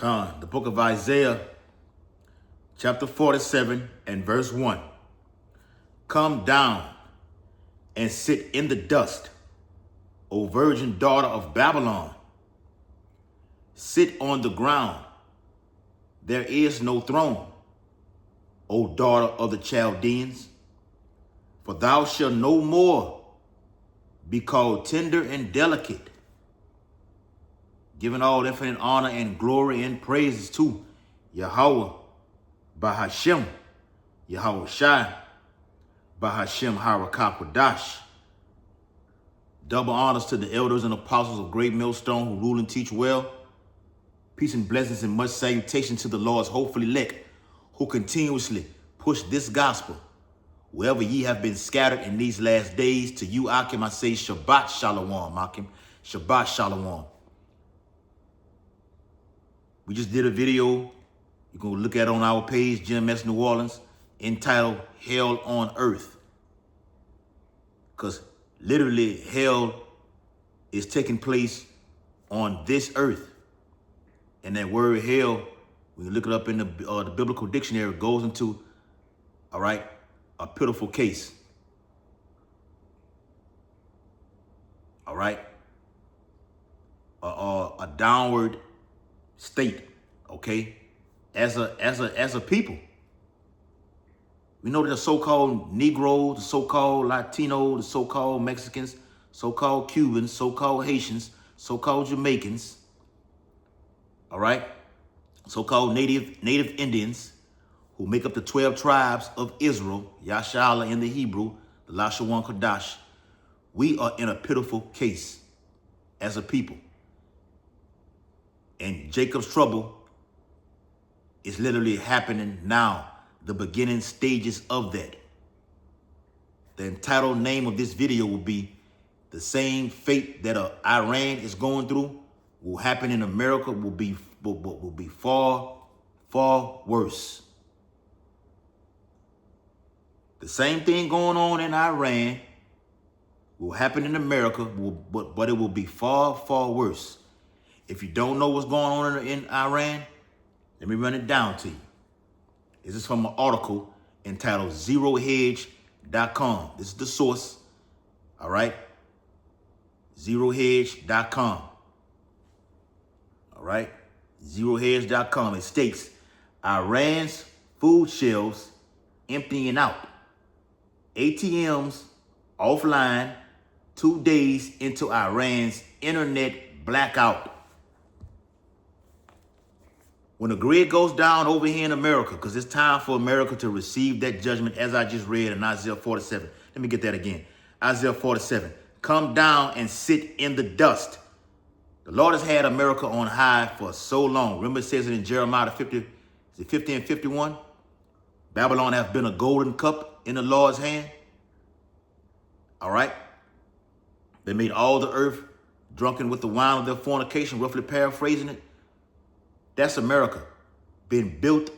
The book of Isaiah, chapter 47 and verse 1. Come down and sit in the dust, O virgin daughter of Babylon. Sit on the ground. There is no throne, O daughter of the Chaldeans. For thou shalt no more be called tender and delicate, giving all infinite honor and glory and praises to Yahweh, Bahashem, Yahweh Shai, Bahashem Harakakwadash. Double honors to the elders and apostles of Great Millstone who rule and teach well. Peace and blessings and much salutation to the Lord's hopeful elect who continuously push this gospel. Wherever ye have been scattered in these last days, to you, Akim, I say Shabbat Shalom, Akim. Shabbat Shalom. We just did a video. You can look at it on our page, GMS New Orleans, entitled Hell on Earth. Because literally hell is taking place on this earth. And that word hell, when you look it up in the biblical dictionary, it goes into, all right, a pitiful case. All right? A downward state, okay? As a people. We know that the so-called Negroes, the so-called Latino, the so-called Mexicans, so-called Cubans, so-called Haitians, so-called Jamaicans, all right? So-called native Indians, who make up the 12 tribes of Israel, Yashala in the Hebrew, the Lashawan Kodash. We are in a pitiful case as a people. And Jacob's trouble is literally happening now, the beginning stages of that. The entitled name of this video will be The Same Fate That Iran is Going Through will happen in America, will be far, far worse. The same thing going on in Iran will happen in America, but it will be far, far worse. If you don't know what's going on in Iran, let me run it down to you. This is from an article entitled ZeroHedge.com. This is the source, all right? ZeroHedge.com, all right? ZeroHedge.com. It states, Iran's food shelves emptying out. ATMs offline 2 days into Iran's internet blackout. When the grid goes down over here in America, because it's time for America to receive that judgment as I just read in Isaiah 47. Let me get that again. Isaiah 47. Come down and sit in the dust. The Lord has had America on high for so long. Remember it says it in Jeremiah 50 and 51? Babylon hath been a golden cup in the Lord's hand. All right? They made all the earth drunken with the wine of their fornication, roughly paraphrasing it. That's America, been built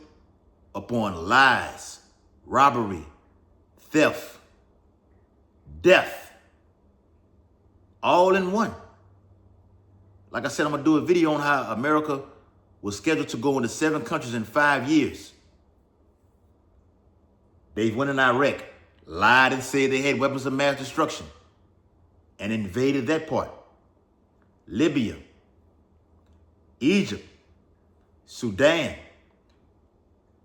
upon lies, robbery, theft, death, all in one. Like I said, I'm going to do a video on how America was scheduled to go into 7 countries in 5 years. They went in Iraq, lied and said they had weapons of mass destruction, and invaded that part. Libya, Egypt, Sudan.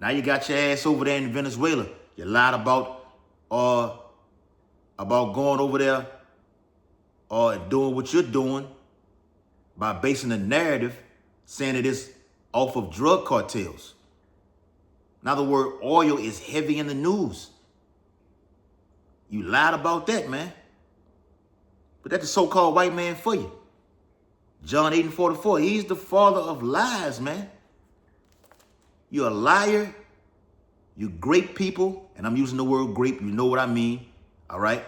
Now you got your ass over there in Venezuela. You lied about going over there or doing what you're doing by basing a narrative saying it is off of drug cartels. Now the word oil is heavy in the news. You lied about that, man. But that's the so-called white man for you. John 8 and 44, he's the father of lies, man. You're a liar. You grape people, and I'm using the word grape. You know what I mean, all right?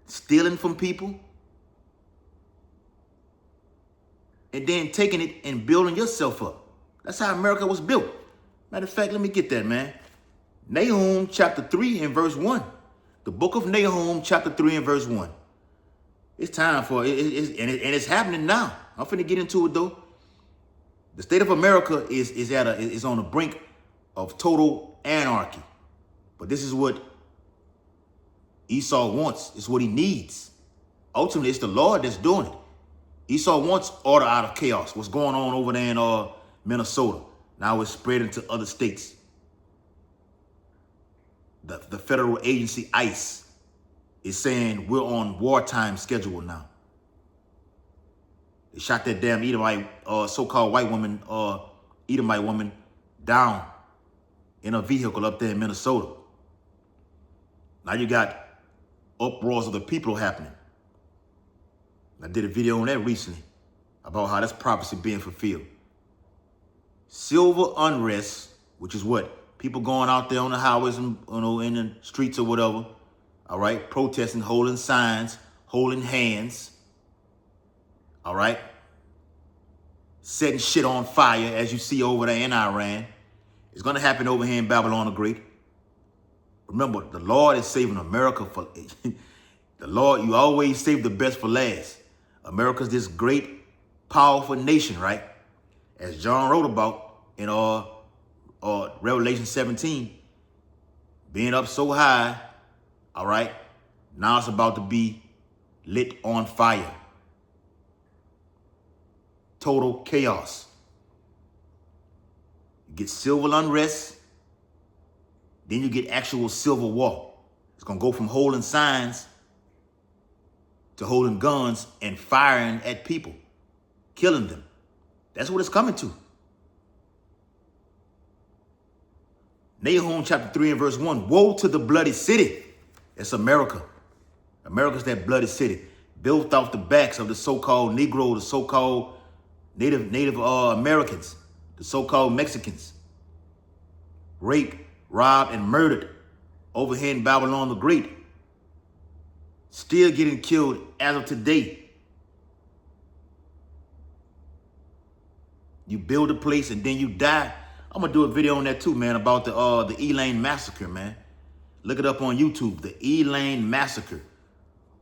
Stealing from people. And then taking it and building yourself up. That's how America was built. Matter of fact, let me get that, man. Nahum chapter 3 and verse 1. The book of Nahum chapter 3 and verse 1. It's time for it, and it's happening now. I'm finna get into it though. The state of America is on the brink of total anarchy. But this is what Esau wants. It's what he needs. Ultimately, it's the Lord that's doing it. Esau wants order out of chaos. What's going on over there in Minnesota? Now it's spreading to other states. The federal agency ICE is saying we're on wartime schedule now. They shot that damn Edomite, so-called white woman, Edomite woman, down in a vehicle up there in Minnesota. Now you got uproars of the people happening. I did a video on that recently about how that's prophecy being fulfilled. Civil unrest, which is what? People going out there on the highways and in the streets or whatever, all right, protesting, holding signs, holding hands, all right, setting shit on fire as you see over there in Iran. It's going to happen over here in Babylon the Great. Remember, the Lord is saving America for the Lord. You always save the best for last. America's this great, powerful nation, right? As John wrote about in Revelation 17, being up so high, all right, now it's about to be lit on fire. Total chaos. You get civil unrest, then you get actual civil war. It's going to go from holding signs to holding guns and firing at people, killing them. That's what it's coming to. Nahum chapter 3 and verse 1. Woe to the bloody city. It's America. America's that bloody city, built off the backs of the so-called Negro, the so-called Native Americans, the so-called Mexicans. Raped, robbed, and murdered over here in Babylon the Great. Still getting killed as of today. You build a place and then you die. I'm gonna do a video on that too, man, about the Elaine massacre, man. Look it up on YouTube, the Elaine massacre.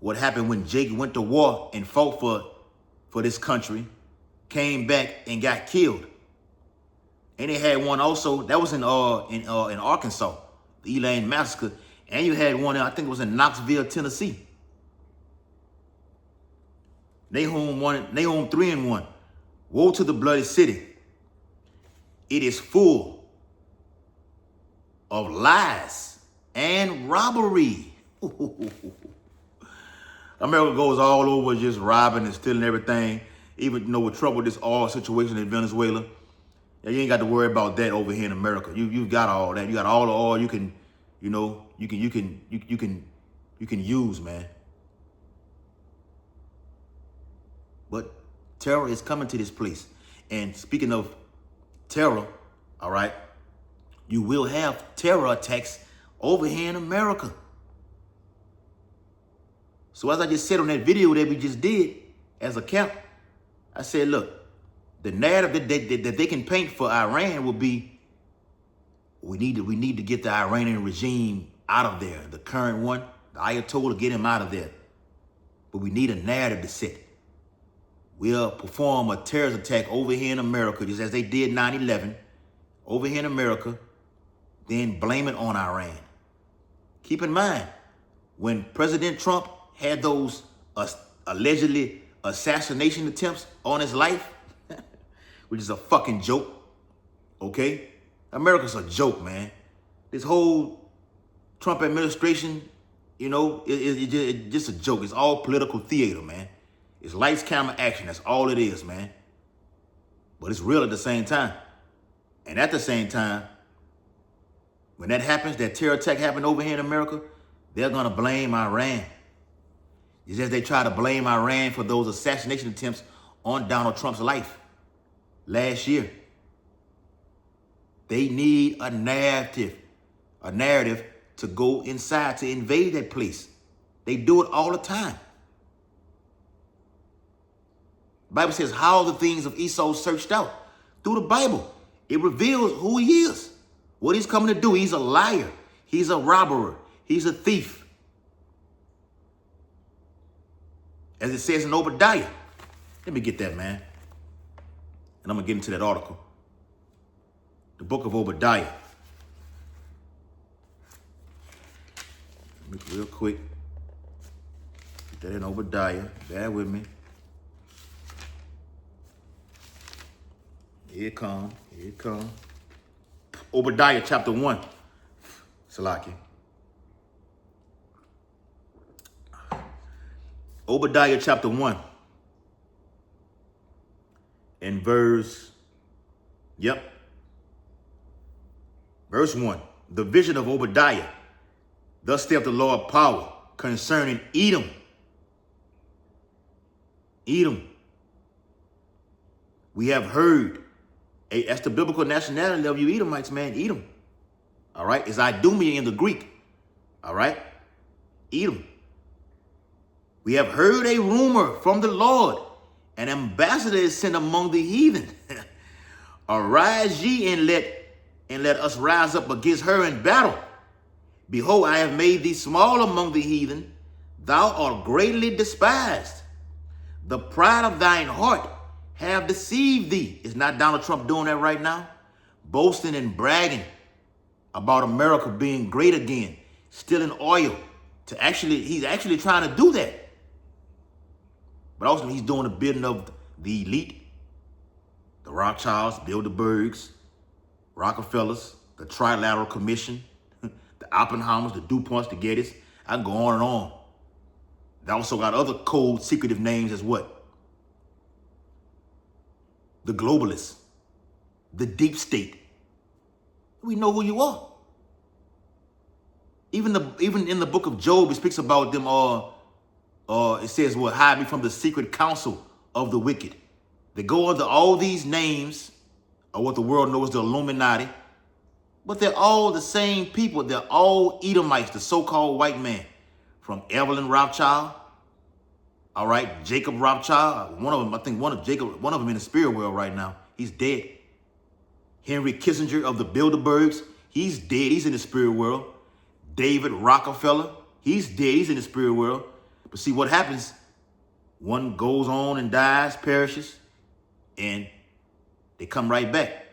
What happened when Jake went to war and fought for this country, came back and got killed. And they had one also that was in Arkansas, the Elaine massacre, and you had one I think it was in Knoxville, Tennessee. Nahum 3 and 1. Woe to the bloody city. It is full of lies and robbery. America goes all over just robbing and stealing everything. Even with trouble with this oil situation in Venezuela. You ain't got to worry about that over here in America. You've got all that. You got all the oil you can use, man. But terror is coming to this place. And speaking of terror, all right, you will have terror attacks over here in America. So as I just said on that video that we just did as a camp, I said, look, the narrative that they can paint for Iran will be, we need to get the Iranian regime out of there. The current one, the Ayatollah, get him out of there. But we need a narrative to set. We'll perform a terrorist attack over here in America, just as they did 9/11, over here in America, then blame it on Iran. Keep in mind, when President Trump had those allegedly assassination attempts on his life, which is a fucking joke, okay? America's a joke, man. This whole Trump administration, it's just a joke. It's all political theater, man. It's lights, camera, action. That's all it is, man. But it's real at the same time. And at the same time, when that happens, that terror attack happened over here in America, they're going to blame Iran. It's just they try to blame Iran for those assassination attempts on Donald Trump's life last year. They need a narrative to go inside, to invade that place. They do it all the time. The Bible says, how the things of Esau searched out. Through the Bible, it reveals who he is, what he's coming to do. He's a liar. He's a robber. He's a thief. As it says in Obadiah. Let me get that, man. And I'm going to get into that article. The book of Obadiah. Real quick. Get that in Obadiah. Bear with me. Here it comes. Here it comes. Obadiah chapter 1. Salaki. Obadiah chapter 1. And verse 1. The vision of Obadiah. Thus saith the Lord power concerning Edom. Edom. We have heard. That's the biblical nationality of you Edomites, man. Edom. All right. It's Idumea in the Greek. All right. Edom. We have heard a rumor from the Lord. An ambassador is sent among the heathen. Arise ye and let us rise up against her in battle. Behold, I have made thee small among the heathen. Thou art greatly despised. The pride of thine heart have deceived thee. Is not Donald Trump doing that right now? Boasting and bragging about America being great again, stealing oil. He's actually trying to do that. But also he's doing the bidding of the elite, the Rothschilds, Bilderbergs, Rockefellers, the Trilateral Commission, the Oppenheimers, the DuPonts, the Gettys. I can go on and on. They also got other cold, secretive names as what? The globalists, the deep state. We know who you are. Even in the book of Job, it speaks about them. It says, "Well, hide me from the secret counsel of the wicked." They go under all these names of what the world knows the Illuminati, but they're all the same people. They're all Edomites, the so-called white man, from Evelyn Rothschild. All right, Jacob Rothschild, one of them. I think one of them in the spirit world right now. He's dead. Henry Kissinger of the Bilderbergs, he's dead. He's in the spirit world. David Rockefeller, he's dead. He's in the spirit world. But see what happens? One goes on and dies, perishes, and they come right back.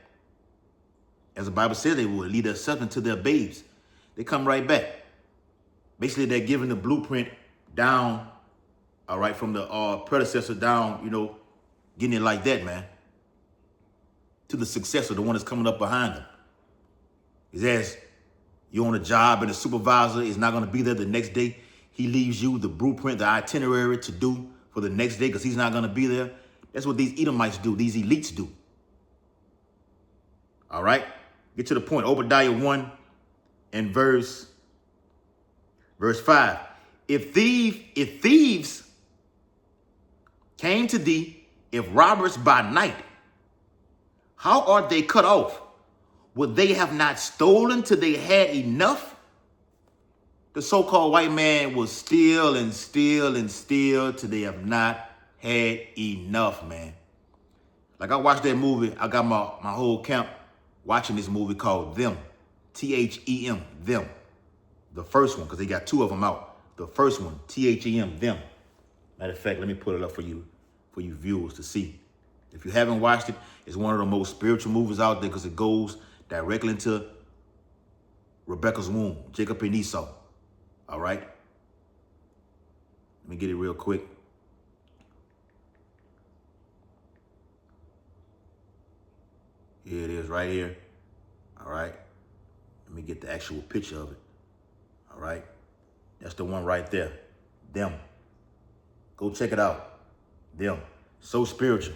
As the Bible says, they will lead their servant to their babes. They come right back. Basically, they're giving the blueprint down, all right, from the predecessor down, getting it like that, man, to the successor, the one that's coming up behind them. It's as you're on a job and the supervisor is not going to be there the next day. He leaves you the blueprint, the itinerary to do for the next day because he's not going to be there. That's what these Edomites do. These elites do. All right. Get to the point. Obadiah 1 and verse 5. If thieves came to thee, if robbers by night, how are they cut off? Would they have not stolen till they had enough? The so-called white man will steal and steal and steal till they have not had enough, man. Like I watched that movie. I got my whole camp watching this movie called Them. T-H-E-M, Them. The first one, because they got two of them out. The first one, T-H-E-M, Them. Matter of fact, let me put it up for you viewers to see. If you haven't watched it, it's one of the most spiritual movies out there because it goes directly into Rebecca's womb, Jacob and Esau. All right? Let me get it real quick. Here it is right here. All right? Let me get the actual picture of it. All right? That's the one right there. Them. Go check it out. Them. So spiritual.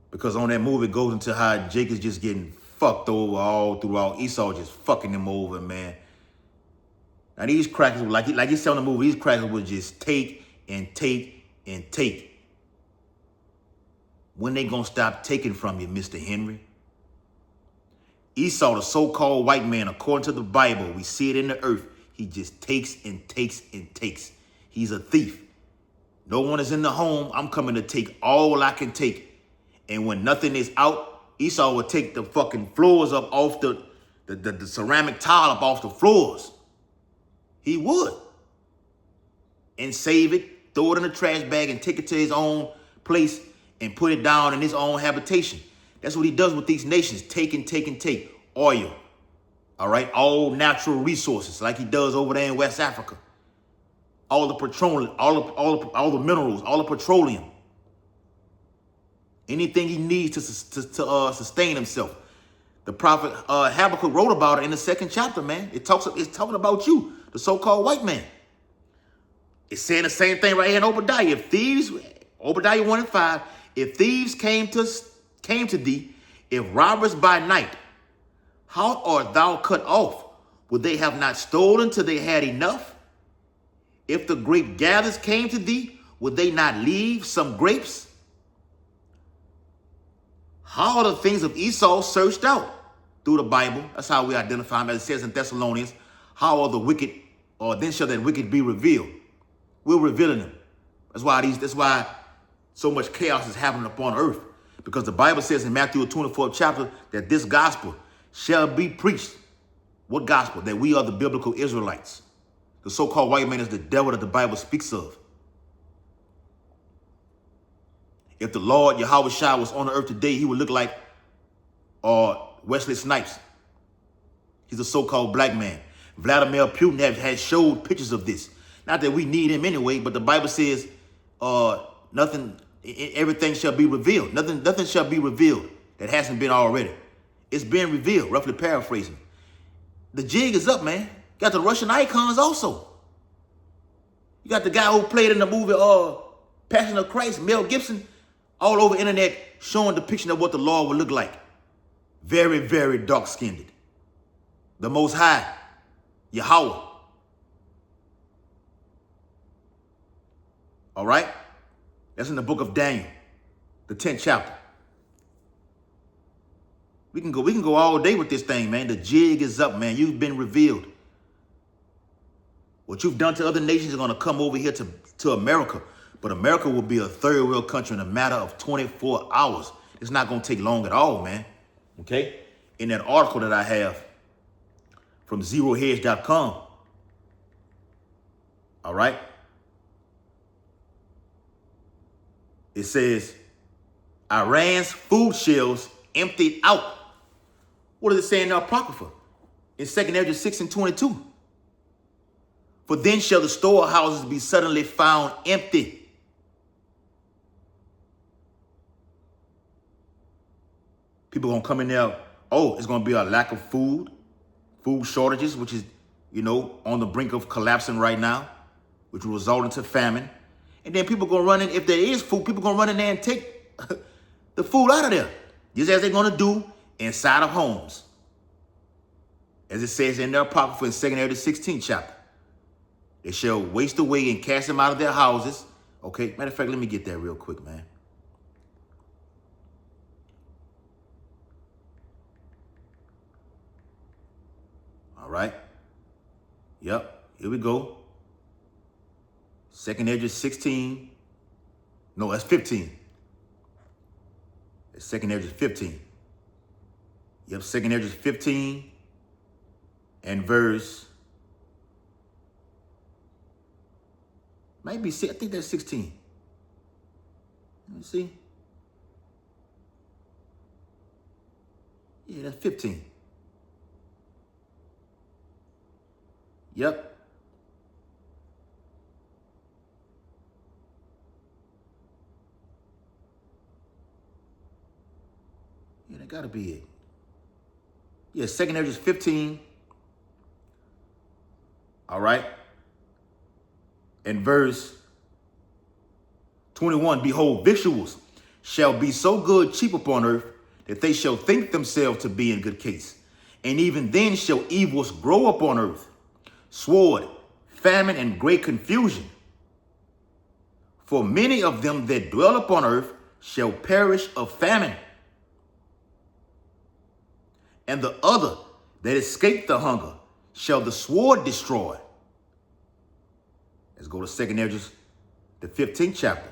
Because on that movie, it goes into how Jake is just getting fucked over all throughout. Esau just fucking him over, man. Now these crackers, like he's telling the movie, these crackers would just take and take and take. When they gonna stop taking from you, Mr. Henry? Esau, the so-called white man, according to the Bible, we see it in the earth. He just takes and takes and takes. He's a thief. No one is in the home. I'm coming to take all I can take. And when nothing is out, Esau would take the fucking floors up off the ceramic tile up off the floors. He would. And save it, throw it in a trash bag and take it to his own place and put it down in his own habitation. That's what he does with these nations. Take and take and take. Oil. All right. All natural resources like he does over there in West Africa. All the petroleum, all the minerals, all the petroleum. Anything he needs to sustain himself. The prophet Habakkuk wrote about it in the 2nd chapter, man. It's talking about you, the so-called white man. It's saying the same thing right here in Obadiah. Obadiah 1:5, if thieves came to thee, if robbers by night, how art thou cut off? Would they have not stolen till they had enough? If the grape gatherers came to thee, would they not leave some grapes? How are the things of Esau searched out? Through the Bible. That's how we identify them, as it says in Thessalonians. How are the wicked, or then shall that wicked be revealed? We're revealing them. That's why so much chaos is happening upon earth. Because the Bible says in Matthew 24th chapter that this gospel shall be preached. What gospel? That we are the biblical Israelites. The so-called white man is the devil that the Bible speaks of. If the Lord Yahweh Shai was on the earth today, he would look like Wesley Snipes. He's a so-called black man. Vladimir Putin has showed pictures of this. Not that we need him anyway, but the Bible says everything shall be revealed. Nothing shall be revealed that hasn't been already. It's been revealed, roughly paraphrasing. The jig is up, man. Got the Russian icons also. You got the guy who played in the movie Passion of Christ, Mel Gibson, all over the internet showing the depiction of what the Lord would look like. Very, very dark-skinned. The Most High, Yahweh. All right? That's in the book of Daniel, the 10th chapter. We can go all day with this thing, man. The jig is up, man. You've been revealed. What you've done to other nations is going to come over here to America. But America will be a third world country in a matter of 24 hours. It's not going to take long at all, man. Okay? In that article that I have from zerohedge.com. All right? It says, Iran's food shelves emptied out. What does it say in the Apocrypha? In 2nd Ezra 6:22. For then shall the storehouses be suddenly found empty. People going to come in there, it's going to be a lack of food shortages, which is, on the brink of collapsing right now, which will result into famine. And then people going to run in, if there is food, people going to run in there and take the food out of there. Just as they're going to do inside of homes. As it says in their Apocrypha in 2nd Ezra 16th chapter. They shall waste away and cast them out of their houses. Okay, matter of fact, let me get that real quick, man. All right. Yep, here we go. 2nd Ezra 16. No, that's 15. It's 2nd Ezra 15. Yep, 2nd Ezra 15 and verse. Might be, I think that's 16. Let me see. Yeah, that's 15. Yep. Yeah, that gotta be it. Yeah, 2nd Ezra 15. All right. In verse 21, behold, victuals shall be so good cheap upon earth that they shall think themselves to be in good case. And even then shall evils grow upon earth, sword, famine, and great confusion. For many of them that dwell upon earth shall perish of famine. And the other that escape the hunger shall the sword destroy. Let's go to 2nd Ezra, the 15th chapter.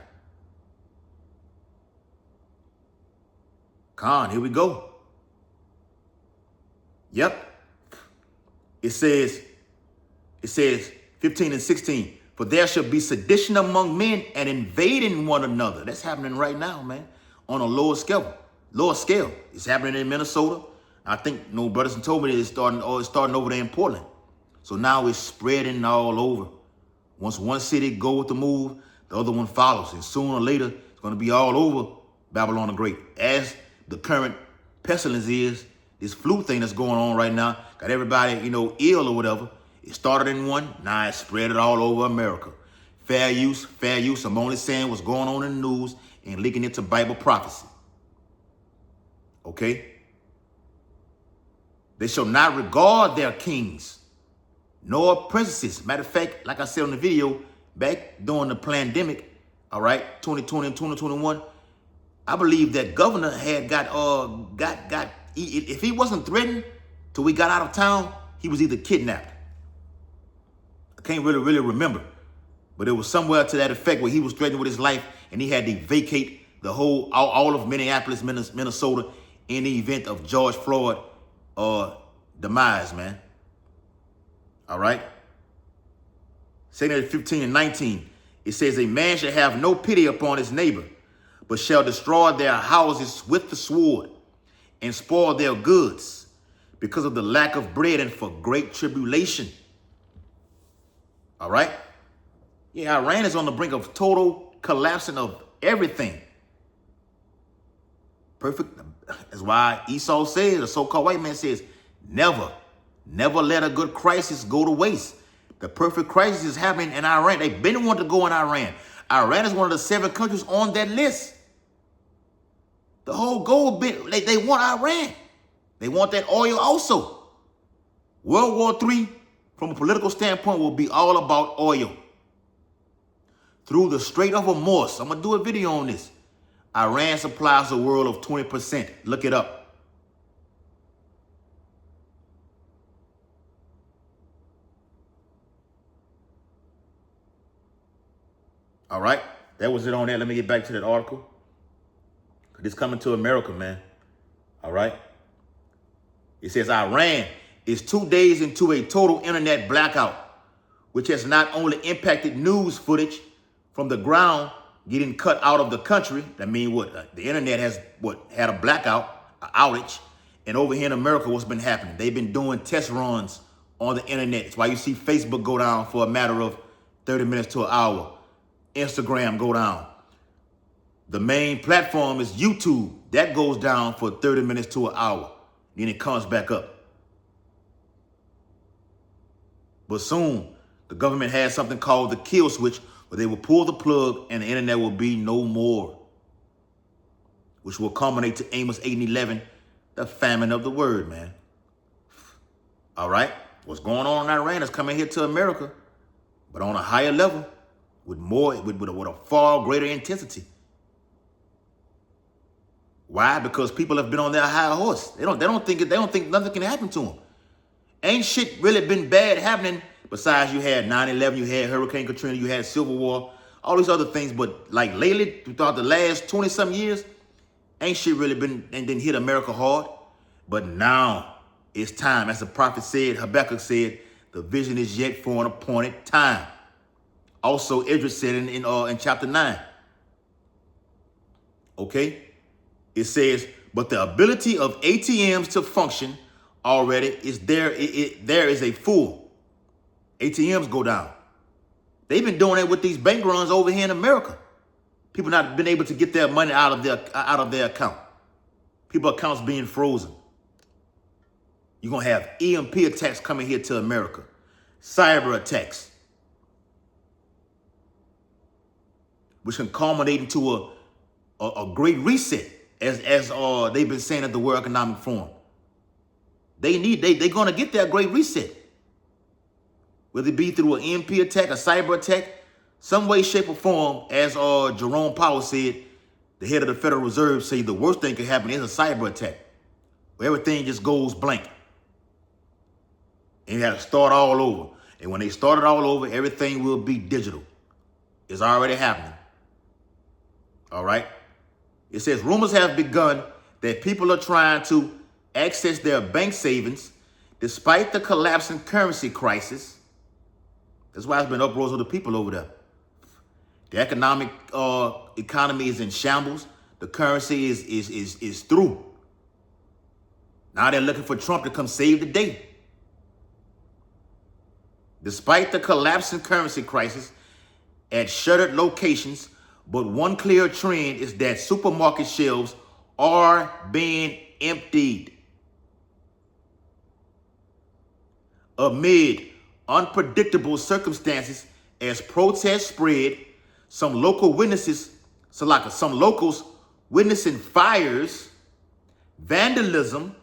Here we go. Yep. It says 15 and 16. For there shall be sedition among men and invading one another. That's happening right now, man, on a lower scale. Lower scale. It's happening in Minnesota. I think no brothers told me it's starting over there in Portland. So now it's spreading all over. Once one city go with the move, the other one follows. And sooner or later, it's going to be all over Babylon the Great. As the current pestilence is, this flu thing that's going on right now, got everybody, ill or whatever. It started in one, now it's spread it all over America. Fair use. I'm only saying what's going on in the news and linking it to Bible prophecy. Okay? They shall not regard their kings, nor princesses. Matter of fact, like I said on the video, back during the pandemic, all right, 2020 and 2021, I believe that governor had if he wasn't threatened till we got out of town, he was either kidnapped. I can't really remember, but it was somewhere to that effect where he was threatened with his life and he had to vacate all of Minneapolis, Minnesota in the event of George Floyd demise, man. All right. 2 15 and 19, it says, a man shall have no pity upon his neighbor, but shall destroy their houses with the sword and spoil their goods because of the lack of bread and for great tribulation. All right. Yeah, Iran is on the brink of total collapsing of everything. Perfect. That's why Esau says, the so-called white man says, never let a good crisis go to waste. The perfect crisis is happening in Iran. They've been wanting to go in Iran. Iran is one of the 7 countries on that list. The whole goal, they want Iran. They want that oil also. World War III, from a political standpoint, will be all about oil. Through the Strait of Hormuz, I'm going to do a video on this. Iran supplies the world of 20%. Look it up. All right. That was it on there. Let me get back to that article. It's coming to America, man. All right. It says Iran is 2 days into a total internet blackout, which has not only impacted news footage from the ground getting cut out of the country. That means what? The internet has had a blackout, an outage. And over here in America, what's been happening? They've been doing test runs on the internet. It's why you see Facebook go down for a matter of 30 minutes to an hour. Instagram go down. The main platform is YouTube. That goes down for 30 minutes to an hour. Then it comes back up. But soon, the government has something called the kill switch, where they will pull the plug and the internet will be no more, which will culminate to Amos 8 and 11, the famine of the word, man. All right? What's going on in Iran is coming here to America, but on a higher level, with a far greater intensity. Why? Because people have been on their high horse. They don't think nothing can happen to them. Ain't shit really been bad happening. Besides, you had 9/11, you had Hurricane Katrina, you had Civil War, all these other things. But like lately, throughout the last 20-some years, ain't shit really been and didn't hit America hard. But now it's time, as the prophet said, Habakkuk said, the vision is yet for an appointed time. Also, Idris said in chapter 9. Okay? It says, but the ability of ATMs to function already is there. There is a full. ATMs go down. They've been doing it with these bank runs over here in America. People not been able to get their money out of their account. People accounts being frozen. You're going to have EMP attacks coming here to America. Cyber attacks. Which can culminate into a great reset, as they've been saying at the World Economic Forum. They're going to get that great reset. Whether it be through an EMP attack, a cyber attack, some way, shape, or form, as Jerome Powell said, the head of the Federal Reserve, say the worst thing could happen is a cyber attack, where everything just goes blank. And you have to start all over. And when they start it all over, everything will be digital. It's already happening. All right? It says, rumors have begun that people are trying to access their bank savings despite the collapsing currency crisis. That's why it's been uproars of the people over there. The economy is in shambles. The currency is through. Now they're looking for Trump to come save the day. Despite the collapsing currency crisis at shuttered locations, but one clear trend is that supermarket shelves are being emptied. Amid unpredictable circumstances as protests spread, some locals witnessing fires, vandalism,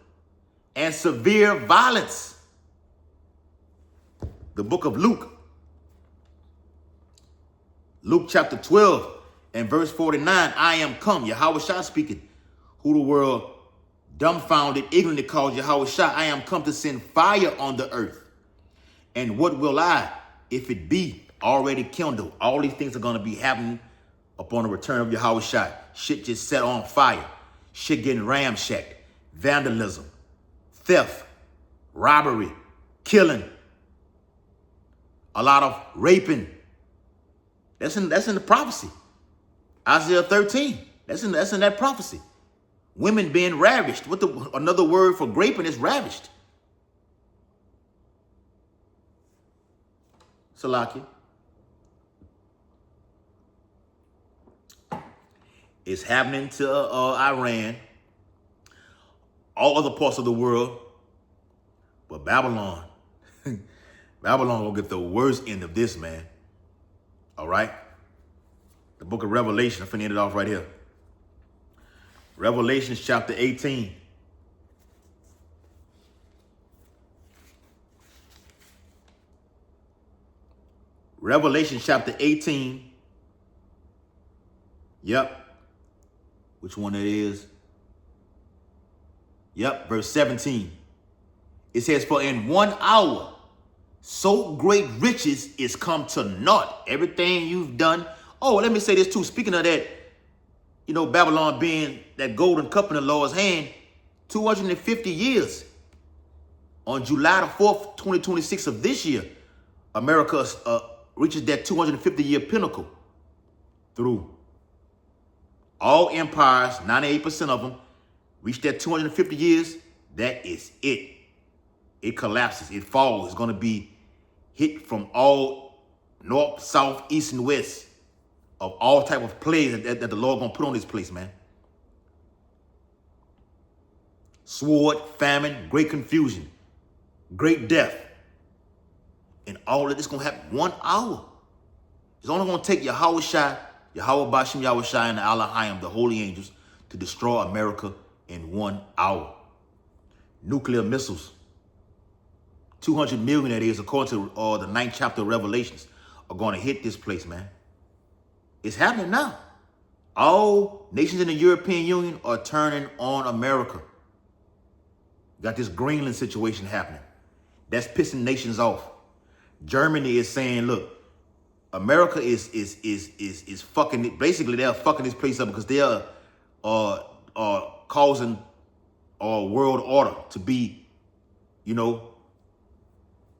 and severe violence. The book of Luke chapter 12 and verse 49, I am come, Yahweh Shah speaking, who the world dumbfounded, ignorantly calls Yahweh Shah. I am come to send fire on the earth. And what will I, if it be already kindled? All these things are going to be happening upon the return of Yahweh Shah. Shit just set on fire. Shit getting ramshacked. Vandalism, theft, robbery, killing, a lot of raping. That's in the prophecy. Isaiah 13. That's in that prophecy. Women being ravished. Another word for raping is ravished. Salakia. It's happening to Iran, all other parts of the world, but Babylon. Babylon will get the worst end of this, man. All right? The book of Revelation, I'm finna end it off right here. Revelation chapter 18. Revelation chapter 18. Yep. Which one it is? Yep, verse 17. It says, for in 1 hour, so great riches is come to naught. Everything you've done. Oh, let me say this too. Speaking of that, Babylon being that golden cup in the Lord's hand, 250 years. On July the 4th, 2026 of this year, America reaches that 250-year pinnacle through all empires, 98% of them, reach that 250 years. That is it. It collapses. It falls. It's going to be hit from all north, south, east, and west of all type of plagues that the Lord going to put on this place, man. Sword, famine, great confusion, great death. And all of this going to happen 1 hour. It's only going to take Yahweh Shai, Yahweh Bashim, Yahweh Shai, and the Allahayim, the holy angels, to destroy America in 1 hour. Nuclear missiles. 200 million, that is, according to the 9th chapter of Revelations, are going to hit this place, man. It's happening now. All nations in the European Union are turning on America. Got this Greenland situation happening. That's pissing nations off. Germany is saying, look, America is fucking it. Basically, they're fucking this place up because they are causing our world order to be,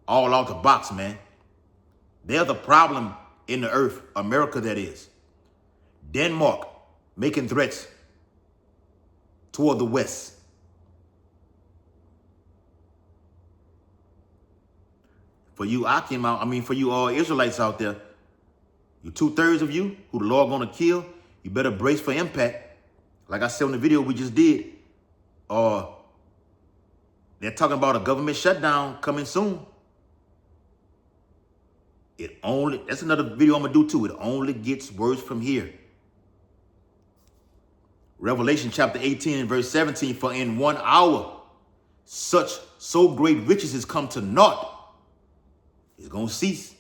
all out the box, man. They're the problem in the earth, America that is. Denmark making threats toward the West. For you Akim, for you all Israelites out there, you 2/3 of you who the Lord gonna kill, you better brace for impact. Like I said in the video we just did. They're talking about a government shutdown coming soon. That's another video I'm gonna do too. It only gets worse from here. Revelation chapter 18 and verse 17, for in 1 hour, so great riches is come to naught. It's going to cease.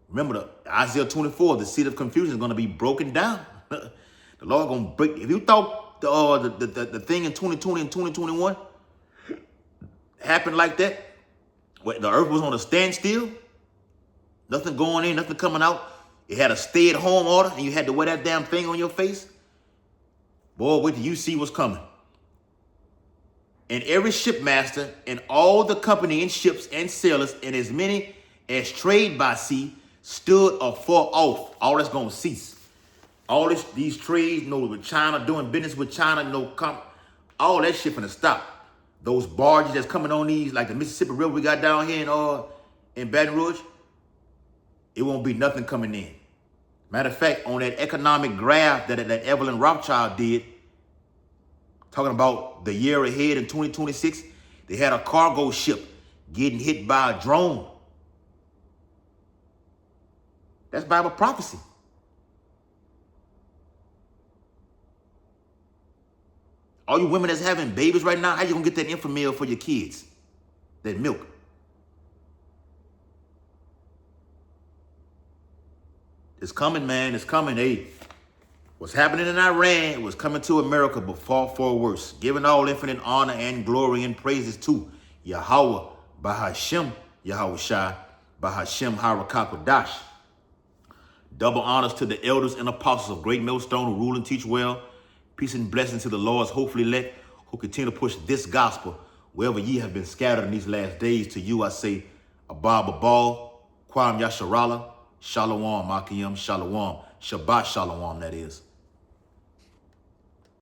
Remember the Isaiah 24, the seed of confusion is going to be broken down. The Lord going to break. If you thought the thing in 2020 and 2021 happened like that, where the earth was on a standstill, nothing going in, nothing coming out, it had a stay-at-home order, and you had to wear that damn thing on your face, boy, wait till you see what's coming. And every shipmaster and all the company and ships and sailors and as many as trade by sea stood afar off. All that's going to cease. All these trades, with China, doing business with China, all that shit finna stop. Those barges that's coming on these, like the Mississippi River we got down here in Baton Rouge, it won't be nothing coming in. Matter of fact, on that economic graph that Evelyn Rothschild did, talking about the year ahead in 2026, they had a cargo ship getting hit by a drone. That's Bible prophecy. All you women that's having babies right now, how you gonna get that Enfamil for your kids? That milk. It's coming, man. It's coming. Hey, what's happening in Iran was coming to America, but far worse. Giving all infinite honor and glory and praises to Yahweh, Bahashem, Yahweh Shai, Bahashem Harakakwadash. Double honors to the elders and apostles of Great Millstone who rule and teach well. Peace and blessings to the Lord's hopefully elect who continue to push this gospel wherever ye have been scattered in these last days. To you I say, Abba Babal, Kwam Yasharala, Shalom, Makiyam, Shalom, Shabbat Shalom, that is.